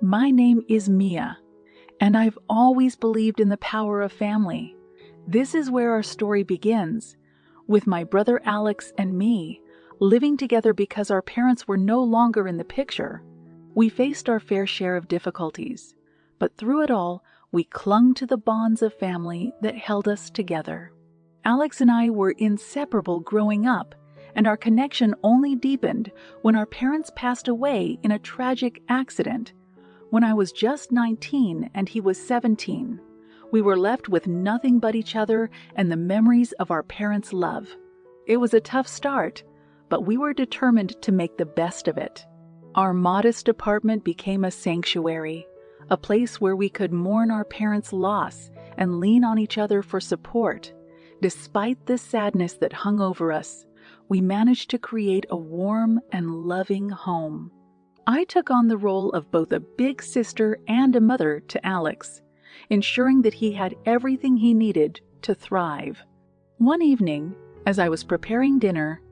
My name is Mia, and I've always believed in the power of family. This is where our story begins, with my brother Alex and me living together because our parents were no longer in the picture. We faced our fair share of difficulties, but through it all, we clung to the bonds of family that held us together. Alex and I were inseparable growing up, and our connection only deepened when our parents passed away in a tragic accident. When I was just 19 and he was 17, we were left with nothing but each other and the memories of our parents' love. It was a tough start, but we were determined to make the best of it. Our modest apartment became a sanctuary, a place where we could mourn our parents' loss and lean on each other for support. Despite the sadness that hung over us, we managed to create a warm and loving home. I took on the role of both a big sister and a mother to Alex, ensuring that he had everything he needed to thrive. One evening, as I was preparing dinner,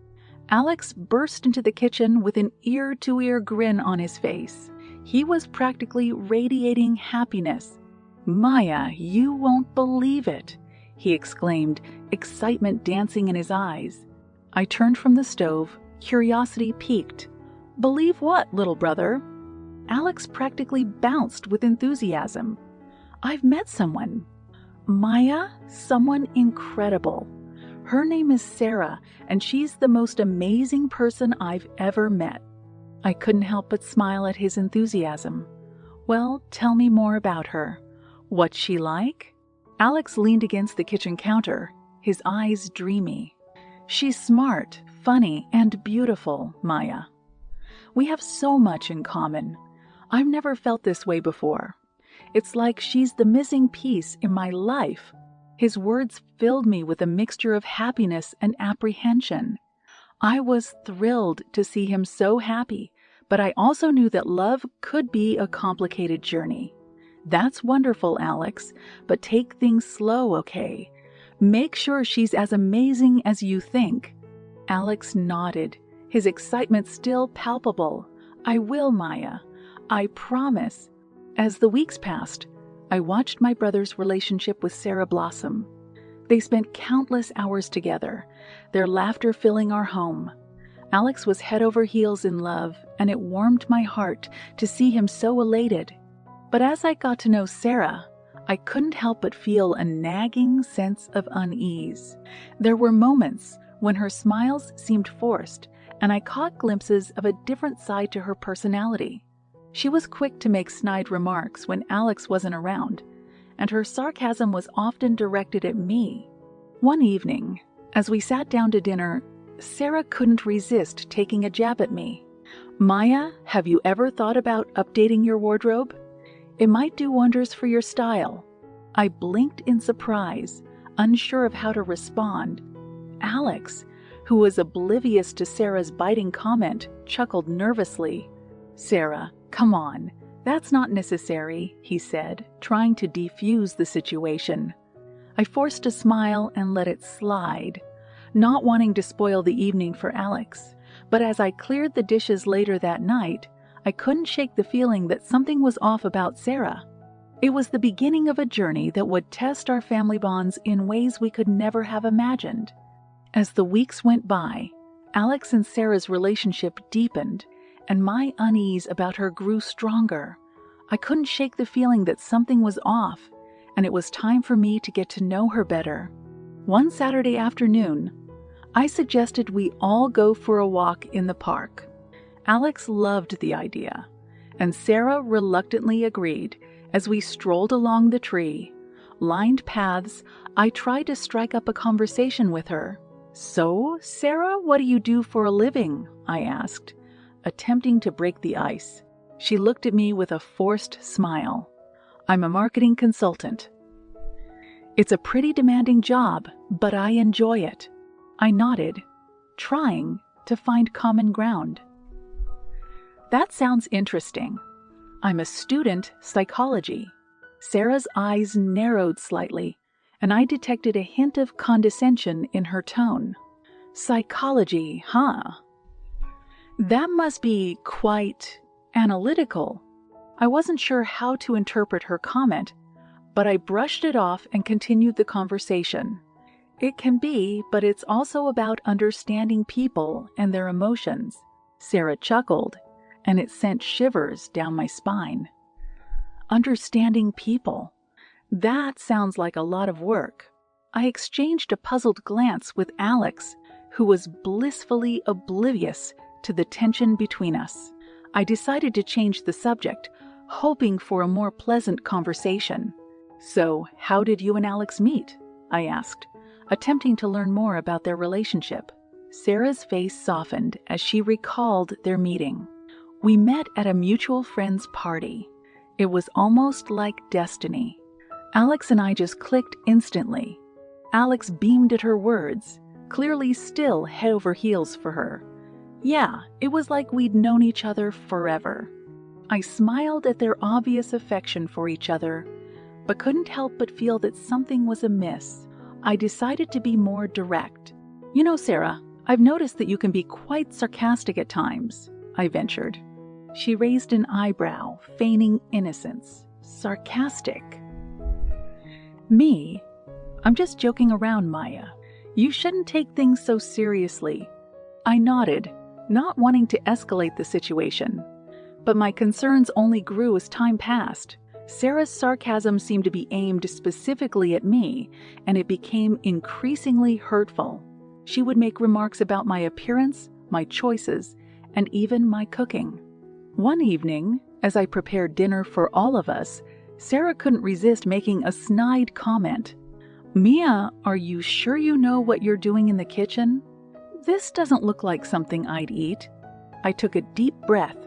Alex burst into the kitchen with an ear-to-ear grin on his face. He was practically radiating happiness. "Maya, you won't believe it," he exclaimed, excitement dancing in his eyes. I turned from the stove, curiosity piqued. "Believe what, little brother?" Alex practically bounced with enthusiasm. "I've met someone." "Maya, someone incredible. Her name is Sarah, and she's the most amazing person I've ever met." I couldn't help but smile at his enthusiasm. "Well, tell me more about her. What's she like?" Alex leaned against the kitchen counter, his eyes dreamy. "She's smart, funny, and beautiful, Maya. We have so much in common. I've never felt this way before. It's like she's the missing piece in my life." His words filled me with a mixture of happiness and apprehension. I was thrilled to see him so happy, but I also knew that love could be a complicated journey. "That's wonderful, Alex, but take things slow, okay? Make sure she's as amazing as you think." Alex nodded, his excitement still palpable. "I will, Maya. I promise." As the weeks passed, I watched my brother's relationship with Sarah blossom. They spent countless hours together, their laughter filling our home. Alex was head over heels in love, and it warmed my heart to see him so elated. But as I got to know Sarah, I couldn't help but feel a nagging sense of unease. There were moments when her smiles seemed forced, and I caught glimpses of a different side to her personality. She was quick to make snide remarks when Alex wasn't around, and her sarcasm was often directed at me. One evening, as we sat down to dinner, Sarah couldn't resist taking a jab at me. "Maya, have you ever thought about updating your wardrobe? It might do wonders for your style." I blinked in surprise, unsure of how to respond. Alex, who was oblivious to Sarah's biting comment, chuckled nervously. "Sarah, come on, that's not necessary," he said, trying to defuse the situation. I forced a smile and let it slide, not wanting to spoil the evening for Alex. But as I cleared the dishes later that night, I couldn't shake the feeling that something was off about Sarah. It was the beginning of a journey that would test our family bonds in ways we could never have imagined. As the weeks went by, Alex and Sarah's relationship deepened, and my unease about her grew stronger. I couldn't shake the feeling that something was off, and it was time for me to get to know her better. One Saturday afternoon, I suggested we all go for a walk in the park. Alex loved the idea, and Sarah reluctantly agreed. As we strolled along the tree-lined paths, I tried to strike up a conversation with her. "So, Sarah, what do you do for a living?" I asked, attempting to break the ice. She looked at me with a forced smile. "I'm a marketing consultant." "It's a pretty demanding job, but I enjoy it." I nodded, trying to find common ground. "That sounds interesting. I'm a student psychology." Sarah's eyes narrowed slightly, and I detected a hint of condescension in her tone. "Psychology, huh? That must be quite analytical." I wasn't sure how to interpret her comment, but I brushed it off and continued the conversation. It can be, but it's also about understanding people and their emotions. Sarah chuckled, and it sent shivers down my spine. Understanding people. That sounds like a lot of work. I exchanged a puzzled glance with Alex, who was blissfully oblivious to the tension between us. I decided to change the subject, hoping for a more pleasant conversation. "So, how did you and Alex meet?" I asked, attempting to learn more about their relationship. Sarah's face softened as she recalled their meeting. "We met at a mutual friend's party. It was almost like destiny. Alex and I just clicked instantly." Alex beamed at her words, clearly still head over heels for her. "Yeah, it was like we'd known each other forever." I smiled at their obvious affection for each other, but couldn't help but feel that something was amiss. I decided to be more direct. "You know, Sarah, I've noticed that you can be quite sarcastic at times," I ventured. She raised an eyebrow, feigning innocence. "Sarcastic?" "Me? I'm just joking around, Maya. You shouldn't take things so seriously." I nodded, not wanting to escalate the situation. But my concerns only grew as time passed. Sarah's sarcasm seemed to be aimed specifically at me, and it became increasingly hurtful. She would make remarks about my appearance, my choices, and even my cooking. One evening, as I prepared dinner for all of us, Sarah couldn't resist making a snide comment. "Mia, are you sure you know what you're doing in the kitchen? This doesn't look like something I'd eat." I took a deep breath,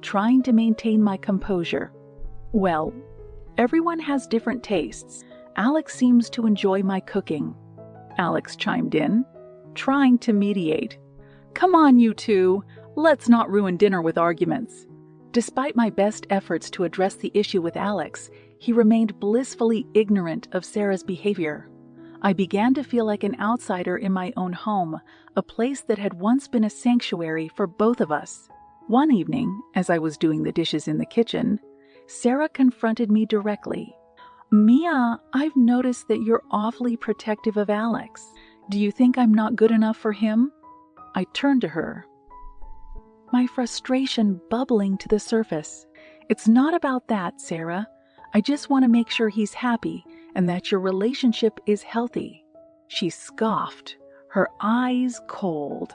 trying to maintain my composure. "Well, everyone has different tastes. Alex seems to enjoy my cooking." Alex chimed in, trying to mediate. "Come on, you two. Let's not ruin dinner with arguments." Despite my best efforts to address the issue with Alex, he remained blissfully ignorant of Sarah's behavior. I began to feel like an outsider in my own home, a place that had once been a sanctuary for both of us. One evening, as I was doing the dishes in the kitchen, Sarah confronted me directly. "Mia, I've noticed that you're awfully protective of Alex. Do you think I'm not good enough for him?" I turned to her, my frustration bubbling to the surface. "It's not about that, Sarah. I just want to make sure he's happy and that your relationship is healthy." She scoffed, her eyes cold.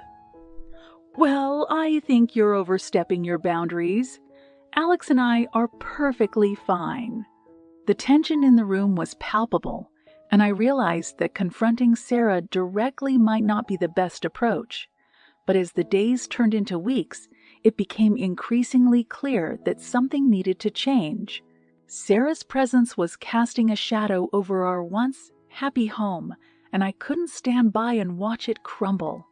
"Well, I think you're overstepping your boundaries. Alex and I are perfectly fine." The tension in the room was palpable, and I realized that confronting Sarah directly might not be the best approach. But as the days turned into weeks, it became increasingly clear that something needed to change. Sarah's presence was casting a shadow over our once happy home, and I couldn't stand by and watch it crumble.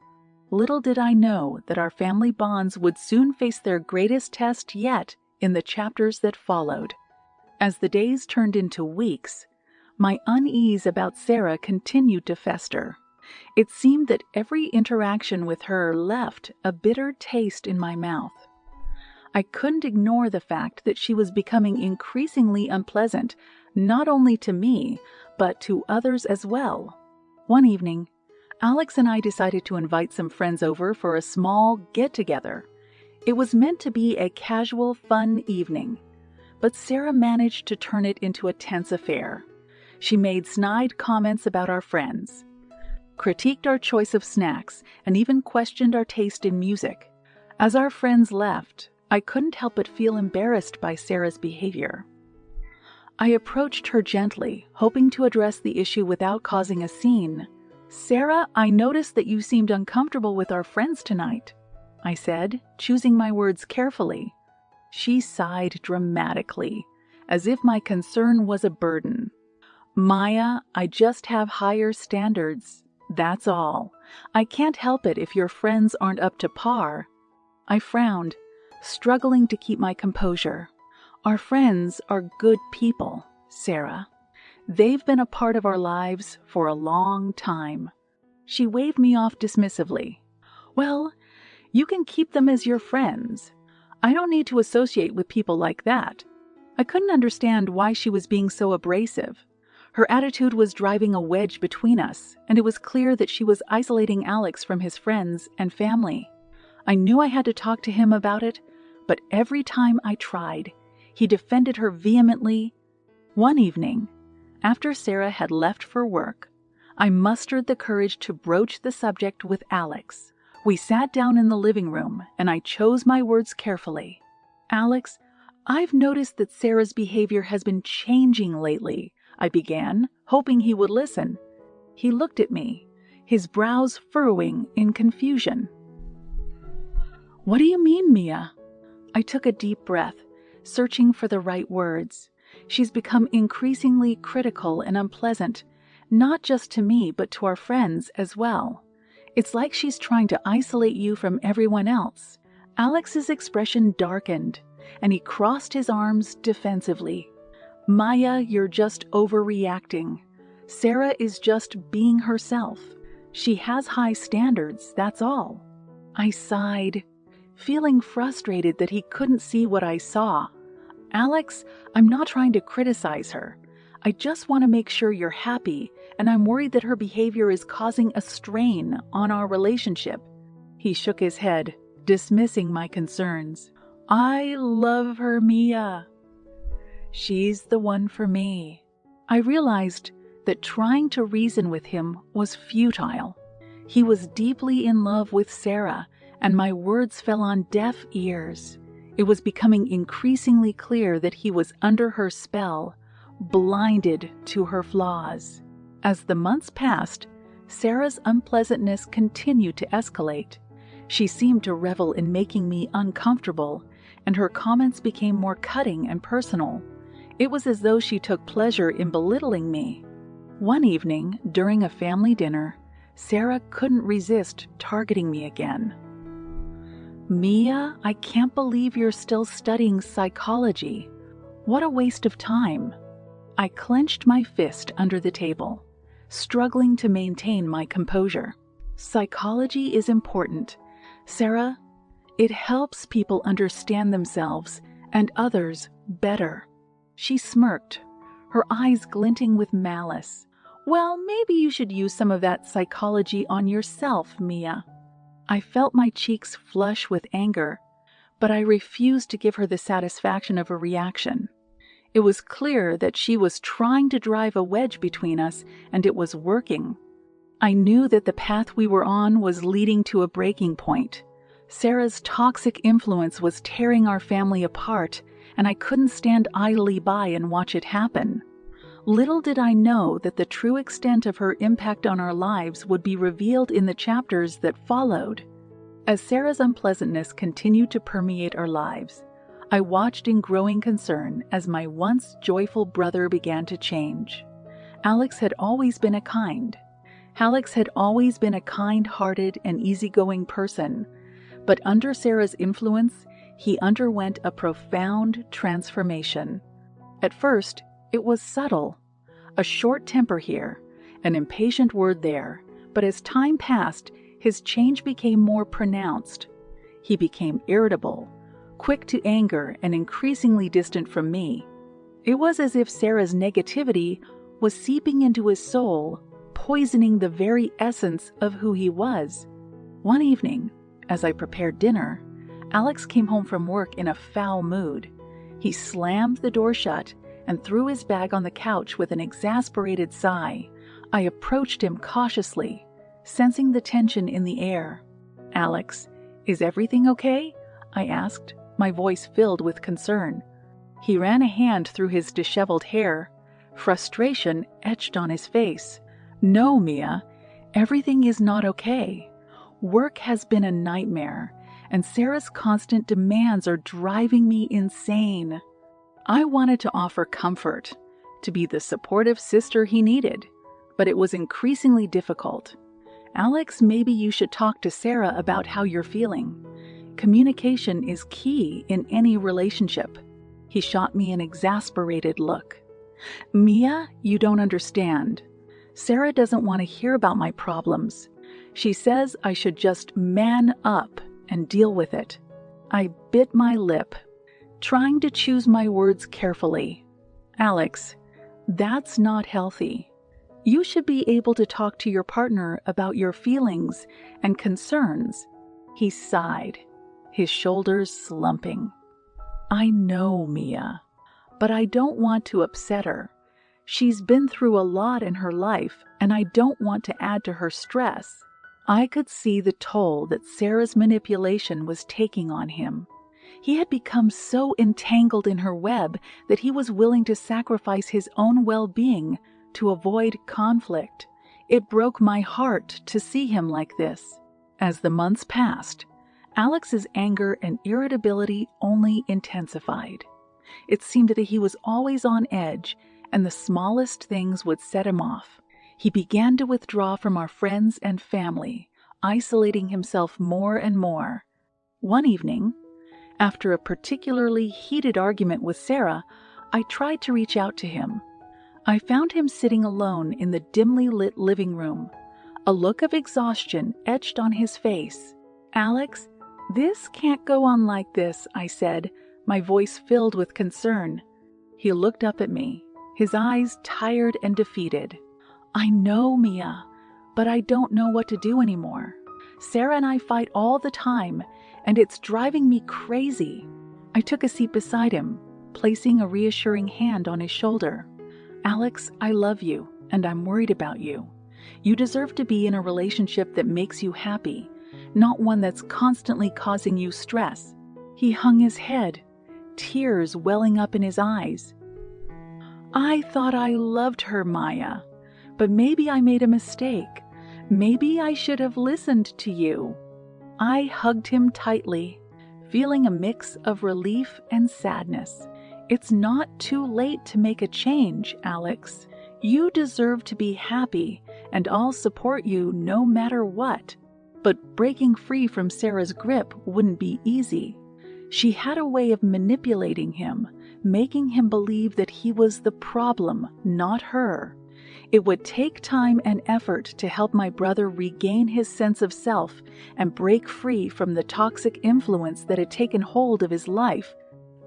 Little did I know that our family bonds would soon face their greatest test yet in the chapters that followed. As the days turned into weeks, my unease about Sarah continued to fester. It seemed that every interaction with her left a bitter taste in my mouth. I couldn't ignore the fact that she was becoming increasingly unpleasant, not only to me, but to others as well. One evening, Alex and I decided to invite some friends over for a small get-together. It was meant to be a casual, fun evening, but Sarah managed to turn it into a tense affair. She made snide comments about our friends, critiqued our choice of snacks, and even questioned our taste in music. As our friends left, I couldn't help but feel embarrassed by Sarah's behavior. I approached her gently, hoping to address the issue without causing a scene. "Sarah, I noticed that you seemed uncomfortable with our friends tonight," I said, choosing my words carefully. She sighed dramatically, as if my concern was a burden. "Maya, I just have higher standards. That's all. I can't help it if your friends aren't up to par." I frowned, struggling to keep my composure. "Our friends are good people, Sarah. They've been a part of our lives for a long time." She waved me off dismissively. "Well, you can keep them as your friends. I don't need to associate with people like that." I couldn't understand why she was being so abrasive. Her attitude was driving a wedge between us, and it was clear that she was isolating Alex from his friends and family. I knew I had to talk to him about it, but every time I tried, he defended her vehemently. One evening, after Sarah had left for work, I mustered the courage to broach the subject with Alex. We sat down in the living room, and I chose my words carefully. "Alex, I've noticed that Sarah's behavior has been changing lately," I began, hoping he would listen. He looked at me, his brows furrowing in confusion. "What do you mean, Mia?" I took a deep breath, searching for the right words. She's become increasingly critical and unpleasant, not just to me, but to our friends as well. It's like she's trying to isolate you from everyone else. Alex's expression darkened, and he crossed his arms defensively. "Maya, you're just overreacting. Sarah is just being herself. She has high standards, that's all." I sighed, feeling frustrated that he couldn't see what I saw. "Alex, I'm not trying to criticize her. I just want to make sure you're happy, and I'm worried that her behavior is causing a strain on our relationship." He shook his head, dismissing my concerns. "I love her, Mia. She's the one for me." I realized that trying to reason with him was futile. He was deeply in love with Sarah, and my words fell on deaf ears. It was becoming increasingly clear that he was under her spell, blinded to her flaws. As the months passed, Sarah's unpleasantness continued to escalate. She seemed to revel in making me uncomfortable, and her comments became more cutting and personal. It was as though she took pleasure in belittling me. One evening, during a family dinner, Sarah couldn't resist targeting me again. "Mia, I can't believe you're still studying psychology. What a waste of time." I clenched my fist under the table, struggling to maintain my composure. "Psychology is important, Sarah. It helps people understand themselves and others better." She smirked, her eyes glinting with malice. "Well, maybe you should use some of that psychology on yourself, Mia." I felt my cheeks flush with anger, but I refused to give her the satisfaction of a reaction. It was clear that she was trying to drive a wedge between us, and it was working. I knew that the path we were on was leading to a breaking point. Sarah's toxic influence was tearing our family apart, and I couldn't stand idly by and watch it happen. Little did I know that the true extent of her impact on our lives would be revealed in the chapters that followed. As Sarah's unpleasantness continued to permeate our lives, I watched in growing concern as my once joyful brother began to change. Alex had always been a kind-hearted and easygoing person, but under Sarah's influence, he underwent a profound transformation. At first, it was subtle, a short temper here, an impatient word there, but as time passed, his change became more pronounced. He became irritable, quick to anger, and increasingly distant from me. It was as if Sarah's negativity was seeping into his soul, poisoning the very essence of who he was. One evening, as I prepared dinner, Alex came home from work in a foul mood. He slammed the door shut and threw his bag on the couch with an exasperated sigh. I approached him cautiously, sensing the tension in the air. "Alex, is everything okay?" I asked, my voice filled with concern. He ran a hand through his disheveled hair. Frustration etched on his face. "No, Mia, everything is not okay. Work has been a nightmare, and Sarah's constant demands are driving me insane." I wanted to offer comfort, to be the supportive sister he needed, but it was increasingly difficult. "Alex, maybe you should talk to Sarah about how you're feeling. Communication is key in any relationship." He shot me an exasperated look. "Mia, you don't understand. Sarah doesn't want to hear about my problems. She says I should just man up and deal with it." I bit my lip. trying to choose my words carefully. Alex, that's not healthy. You should be able to talk to your partner about your feelings and concerns. He sighed, his shoulders slumping. I know, Mia, but I don't want to upset her. She's been through a lot in her life, and I don't want to add to her stress. I could see the toll that Sarah's manipulation was taking on him. He had become so entangled in her web that he was willing to sacrifice his own well-being to avoid conflict. It broke my heart to see him like this. As the months passed, Alex's anger and irritability only intensified. It seemed that he was always on edge, and the smallest things would set him off. He began to withdraw from our friends and family, isolating himself more and more. One evening, after a particularly heated argument with Sarah, I tried to reach out to him. I found him sitting alone in the dimly lit living room, a look of exhaustion etched on his face. Alex, this can't go on like this, I said, my voice filled with concern. He looked up at me, his eyes tired and defeated. I know, Mia, but I don't know what to do anymore. Sarah and I fight all the time, and it's driving me crazy. I took a seat beside him, placing a reassuring hand on his shoulder. Alex, I love you, and I'm worried about you. You deserve to be in a relationship that makes you happy, not one that's constantly causing you stress. He hung his head, tears welling up in his eyes. I thought I loved her, Maya, but maybe I made a mistake. Maybe I should have listened to you. I hugged him tightly, feeling a mix of relief and sadness. It's not too late to make a change, Alex. You deserve to be happy, and I'll support you no matter what. But breaking free from Sarah's grip wouldn't be easy. She had a way of manipulating him, making him believe that he was the problem, not her. It would take time and effort to help my brother regain his sense of self and break free from the toxic influence that had taken hold of his life.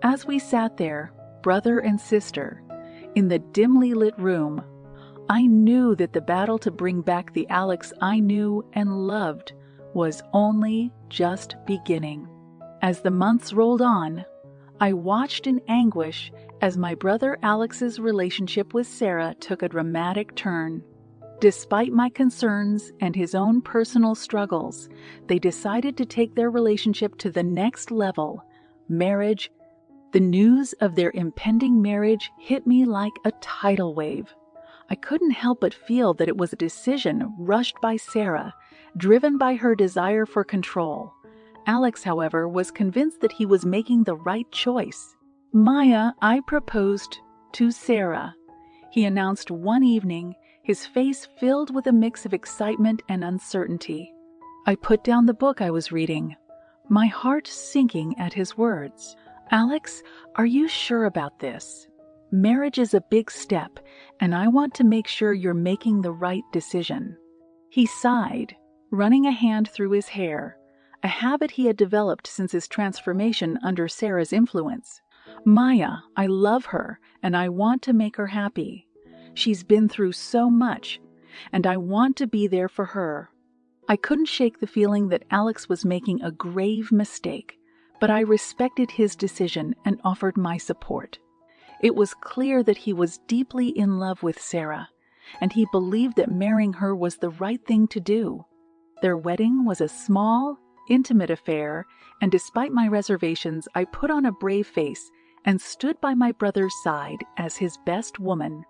As we sat there, brother and sister, in the dimly lit room, I knew that the battle to bring back the Alex I knew and loved was only just beginning. As the months rolled on, I watched in anguish as my brother Alex's relationship with Sarah took a dramatic turn. Despite my concerns and his own personal struggles, they decided to take their relationship to the next level, marriage. The news of their impending marriage hit me like a tidal wave. I couldn't help but feel that it was a decision rushed by Sarah, driven by her desire for control. Alex, however, was convinced that he was making the right choice. Maya, I proposed to Sarah, he announced one evening, his face filled with a mix of excitement and uncertainty. I put down the book I was reading, my heart sinking at his words. Alex, are you sure about this? Marriage is a big step, and I want to make sure you're making the right decision. He sighed, running a hand through his hair, a habit he had developed since his transformation under Sarah's influence. Maya, I love her, and I want to make her happy. She's been through so much, and I want to be there for her. I couldn't shake the feeling that Alex was making a grave mistake, but I respected his decision and offered my support. It was clear that he was deeply in love with Sarah, and he believed that marrying her was the right thing to do. Their wedding was a small, intimate affair, and despite my reservations, I put on a brave face and stood by my brother's side as his best woman.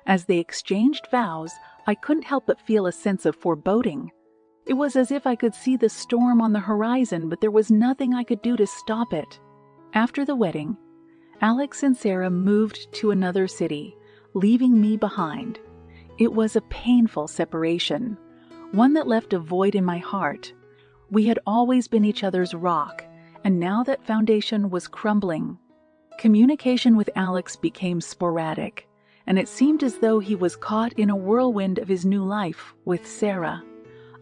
As they exchanged vows, I couldn't help but feel a sense of foreboding. It was as if I could see the storm on the horizon, but there was nothing I could do to stop it. After the wedding, Alex and Sarah moved to another city, leaving me behind. It was a painful separation, one that left a void in my heart. We had always been each other's rock, and now that foundation was crumbling. Communication with Alex became sporadic, and it seemed as though he was caught in a whirlwind of his new life with Sarah.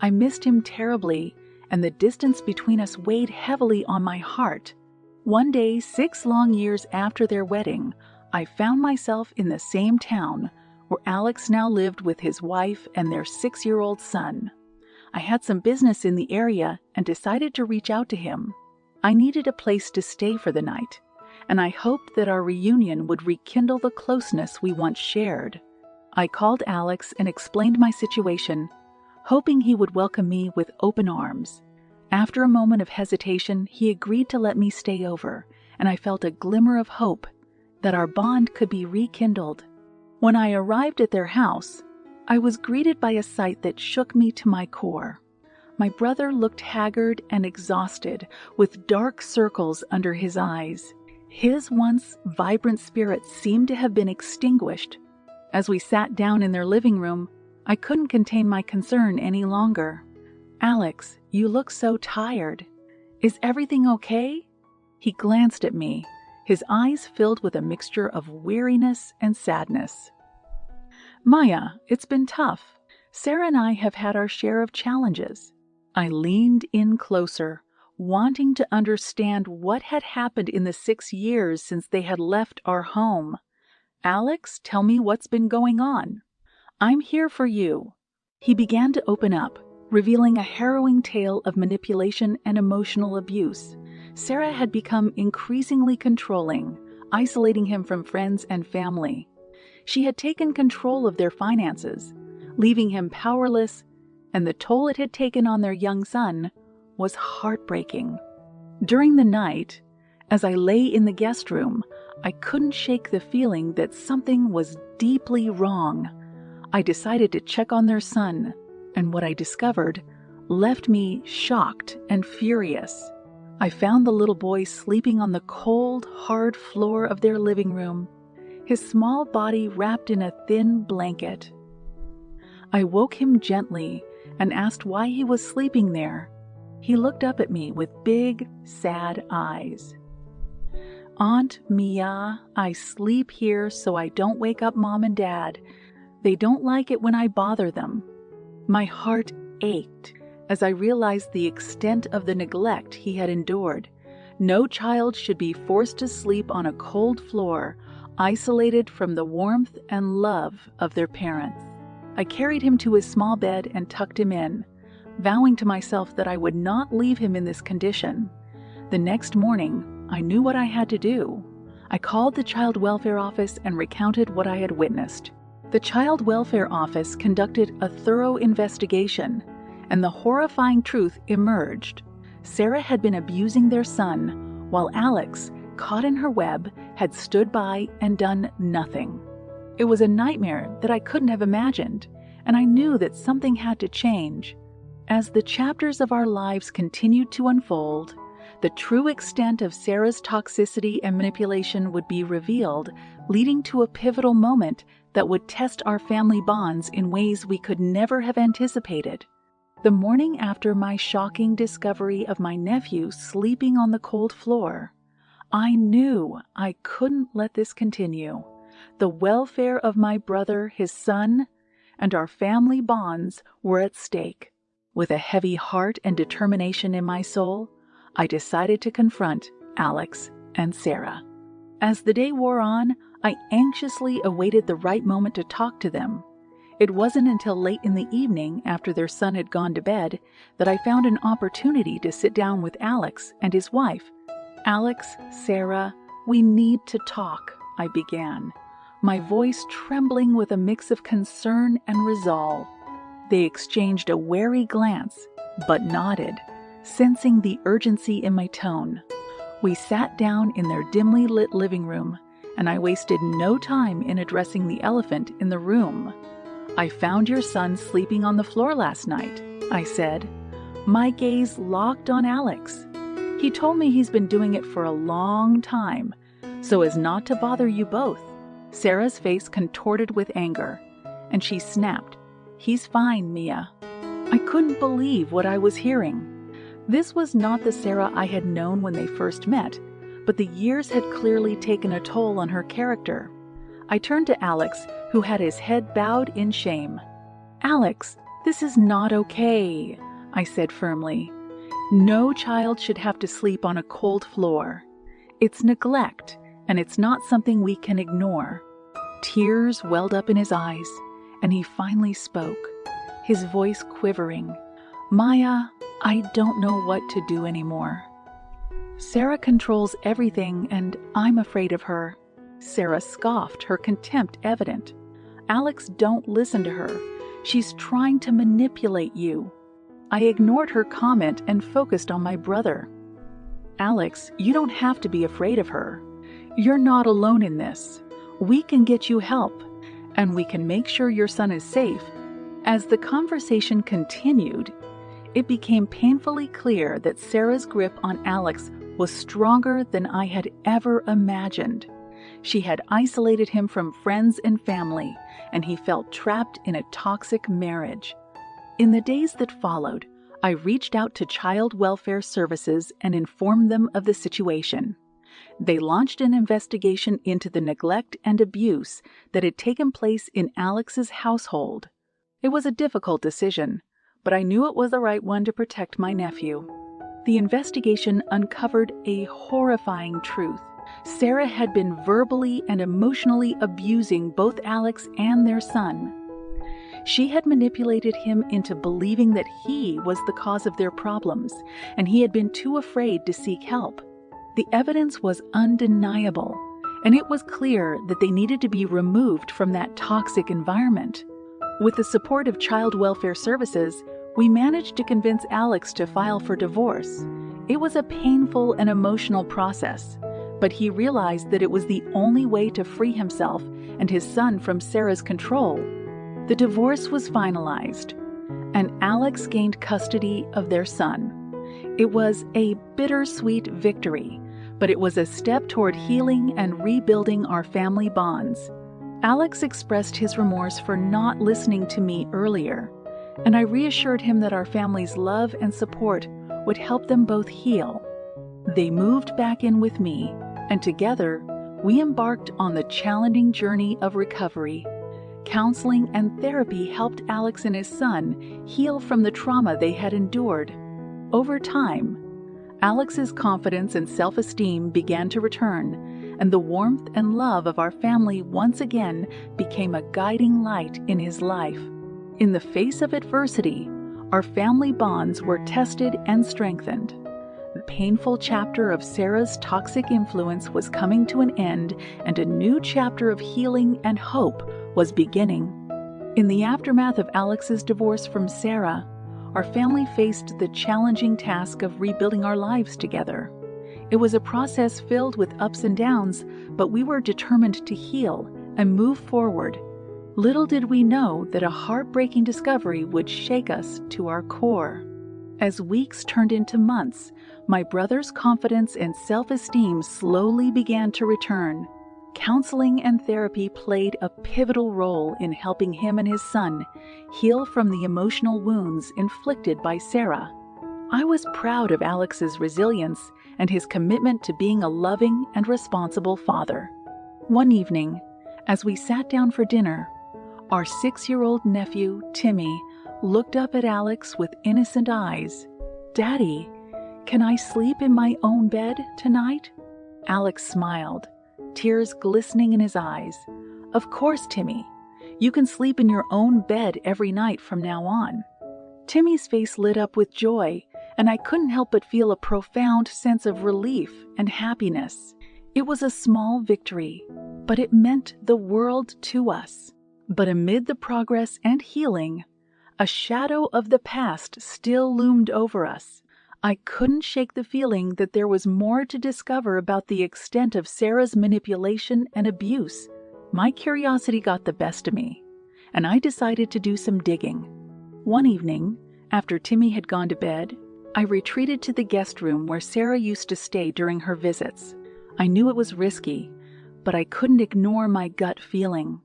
I missed him terribly, and the distance between us weighed heavily on my heart. One day, 6 long years after their wedding, I found myself in the same town where Alex now lived with his wife and their 6-year-old son. I had some business in the area and decided to reach out to him. I needed a place to stay for the night, and I hoped that our reunion would rekindle the closeness we once shared. I called Alex and explained my situation, hoping he would welcome me with open arms. After a moment of hesitation, he agreed to let me stay over, and I felt a glimmer of hope that our bond could be rekindled. When I arrived at their house, I was greeted by a sight that shook me to my core. My brother looked haggard and exhausted, with dark circles under his eyes. His once vibrant spirit seemed to have been extinguished. As we sat down in their living room, I couldn't contain my concern any longer. "Alex, you look so tired. Is everything okay?" He glanced at me, his eyes filled with a mixture of weariness and sadness. "Maya, it's been tough. Sarah and I have had our share of challenges." I leaned in closer, wanting to understand what had happened in the 6 years since they had left our home. "Alex, tell me what's been going on. I'm here for you." He began to open up, revealing a harrowing tale of manipulation and emotional abuse. Sarah had become increasingly controlling, isolating him from friends and family. She had taken control of their finances, leaving him powerless, and the toll it had taken on their young son was heartbreaking. During the night, as I lay in the guest room, I couldn't shake the feeling that something was deeply wrong. I decided to check on their son, and what I discovered left me shocked and furious. I found the little boy sleeping on the cold, hard floor of their living room, his small body wrapped in a thin blanket. I woke him gently and asked why he was sleeping there. He looked up at me with big, sad eyes. "Aunt Mia, I sleep here so I don't wake up Mom and Dad. They don't like it when I bother them." My heart ached as I realized the extent of the neglect he had endured. No child should be forced to sleep on a cold floor, isolated from the warmth and love of their parents. I carried him to his small bed and tucked him in, vowing to myself that I would not leave him in this condition. The next morning, I knew what I had to do. I called the Child Welfare Office and recounted what I had witnessed. The Child Welfare Office conducted a thorough investigation, and the horrifying truth emerged. Sarah had been abusing their son, while Alex, caught in her web, had stood by and done nothing. It was a nightmare that I couldn't have imagined, and I knew that something had to change. As the chapters of our lives continued to unfold, the true extent of Sarah's toxicity and manipulation would be revealed, leading to a pivotal moment that would test our family bonds in ways we could never have anticipated. The morning after my shocking discovery of my nephew sleeping on the cold floor, I knew I couldn't let this continue. The welfare of my brother, his son, and our family bonds were at stake. With a heavy heart and determination in my soul, I decided to confront Alex and Sarah. As the day wore on, I anxiously awaited the right moment to talk to them. It wasn't until late in the evening, after their son had gone to bed, that I found an opportunity to sit down with Alex and his wife. "Alex, Sarah, we need to talk," I began, my voice trembling with a mix of concern and resolve. They exchanged a wary glance, but nodded, sensing the urgency in my tone. We sat down in their dimly lit living room, and I wasted no time in addressing the elephant in the room. "I found your son sleeping on the floor last night," I said, my gaze locked on Alex. "He told me he's been doing it for a long time, so as not to bother you both." Sarah's face contorted with anger, and she snapped, "He's fine, Mia." I couldn't believe what I was hearing. This was not the Sarah I had known when they first met, but the years had clearly taken a toll on her character. I turned to Alex, who had his head bowed in shame. "Alex, this is not okay," I said firmly. "No child should have to sleep on a cold floor. It's neglect, and it's not something we can ignore." Tears welled up in his eyes, and he finally spoke, his voice quivering. "Maya, I don't know what to do anymore. Sarah controls everything, and I'm afraid of her." Sarah scoffed, her contempt evident. "Alex, don't listen to her. She's trying to manipulate you." I ignored her comment and focused on my brother. "Alex, you don't have to be afraid of her. You're not alone in this. We can get you help, and we can make sure your son is safe." As the conversation continued, it became painfully clear that Sarah's grip on Alex was stronger than I had ever imagined. She had isolated him from friends and family, and he felt trapped in a toxic marriage. In the days that followed, I reached out to Child Welfare Services and informed them of the situation. They launched an investigation into the neglect and abuse that had taken place in Alex's household. It was a difficult decision, but I knew it was the right one to protect my nephew. The investigation uncovered a horrifying truth. Sarah had been verbally and emotionally abusing both Alex and their son. She had manipulated him into believing that he was the cause of their problems, and he had been too afraid to seek help. The evidence was undeniable, and it was clear that they needed to be removed from that toxic environment. With the support of Child Welfare Services, we managed to convince Alex to file for divorce. It was a painful and emotional process, but he realized that it was the only way to free himself and his son from Sarah's control. The divorce was finalized, and Alex gained custody of their son. It was a bittersweet victory, but it was a step toward healing and rebuilding our family bonds. Alex expressed his remorse for not listening to me earlier, and I reassured him that our family's love and support would help them both heal. They moved back in with me, and together we embarked on the challenging journey of recovery. Counseling and therapy helped Alex and his son heal from the trauma they had endured. Over time, Alex's confidence and self-esteem began to return, and the warmth and love of our family once again became a guiding light in his life. In the face of adversity, our family bonds were tested and strengthened. The painful chapter of Sarah's toxic influence was coming to an end, and a new chapter of healing and hope was beginning. In the aftermath of Alex's divorce from Sarah, our family faced the challenging task of rebuilding our lives together. It was a process filled with ups and downs, but we were determined to heal and move forward. Little did we know that a heartbreaking discovery would shake us to our core. As weeks turned into months, my brother's confidence and self-esteem slowly began to return. Counseling and therapy played a pivotal role in helping him and his son heal from the emotional wounds inflicted by Sarah. I was proud of Alex's resilience and his commitment to being a loving and responsible father. One evening, as we sat down for dinner, our 6-year-old nephew, Timmy, looked up at Alex with innocent eyes. "Daddy, can I sleep in my own bed tonight?" Alex smiled, tears glistening in his eyes. "Of course, Timmy. You can sleep in your own bed every night from now on." Timmy's face lit up with joy, and I couldn't help but feel a profound sense of relief and happiness. It was a small victory, but it meant the world to us. But amid the progress and healing, a shadow of the past still loomed over us. I couldn't shake the feeling that there was more to discover about the extent of Sarah's manipulation and abuse. My curiosity got the best of me, and I decided to do some digging. One evening, after Timmy had gone to bed, I retreated to the guest room where Sarah used to stay during her visits. I knew it was risky, but I couldn't ignore my gut feeling.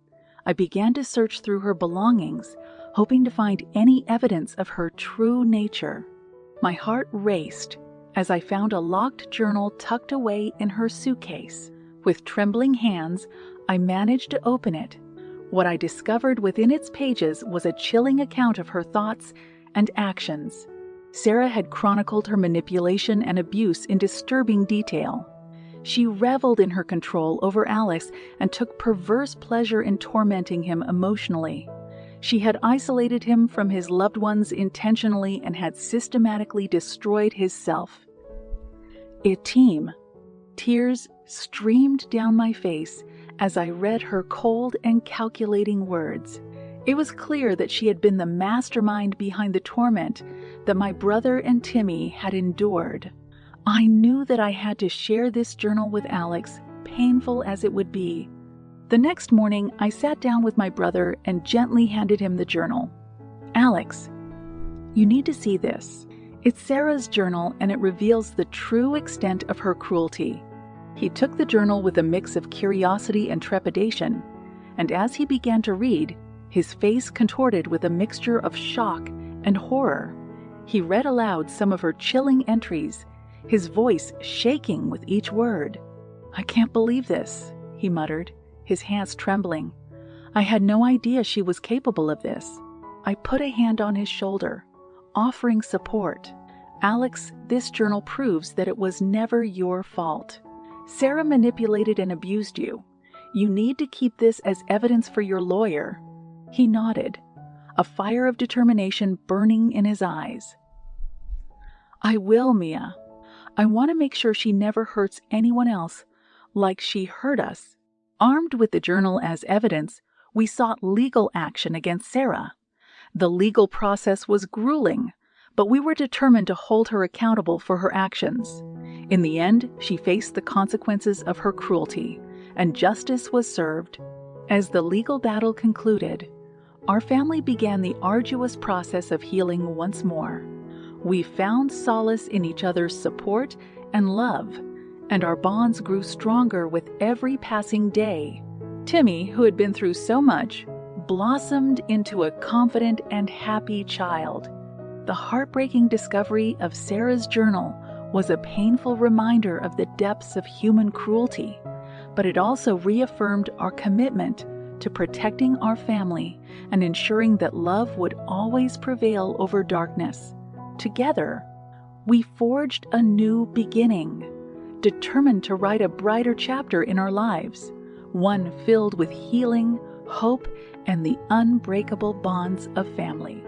I began to search through her belongings, hoping to find any evidence of her true nature. My heart raced as I found a locked journal tucked away in her suitcase. With trembling hands, I managed to open it. What I discovered within its pages was a chilling account of her thoughts and actions. Sarah had chronicled her manipulation and abuse in disturbing detail. She reveled in her control over Alex and took perverse pleasure in tormenting him emotionally. She had isolated him from his loved ones intentionally and had systematically destroyed his self. Tears streamed down my face as I read her cold and calculating words. It was clear that she had been the mastermind behind the torment that my brother and Timmy had endured. I knew that I had to share this journal with Alex, painful as it would be. The next morning, I sat down with my brother and gently handed him the journal. "Alex, you need to see this. It's Sarah's journal and it reveals the true extent of her cruelty." He took the journal with a mix of curiosity and trepidation, and as he began to read, his face contorted with a mixture of shock and horror. He read aloud some of her chilling entries, his voice shaking with each word. "I can't believe this," he muttered, his hands trembling. "I had no idea she was capable of this." I put a hand on his shoulder, offering support. "Alex, this journal proves that it was never your fault. Sarah manipulated and abused you. You need to keep this as evidence for your lawyer." He nodded, a fire of determination burning in his eyes. "I will, Mia. I want to make sure she never hurts anyone else like she hurt us." Armed with the journal as evidence, we sought legal action against Sarah. The legal process was grueling, but we were determined to hold her accountable for her actions. In the end, she faced the consequences of her cruelty, and justice was served. As the legal battle concluded, our family began the arduous process of healing once more. We found solace in each other's support and love, and our bonds grew stronger with every passing day. Timmy, who had been through so much, blossomed into a confident and happy child. The heartbreaking discovery of Sarah's journal was a painful reminder of the depths of human cruelty, but it also reaffirmed our commitment to protecting our family and ensuring that love would always prevail over darkness. Together, we forged a new beginning, determined to write a brighter chapter in our lives, one filled with healing, hope, and the unbreakable bonds of family.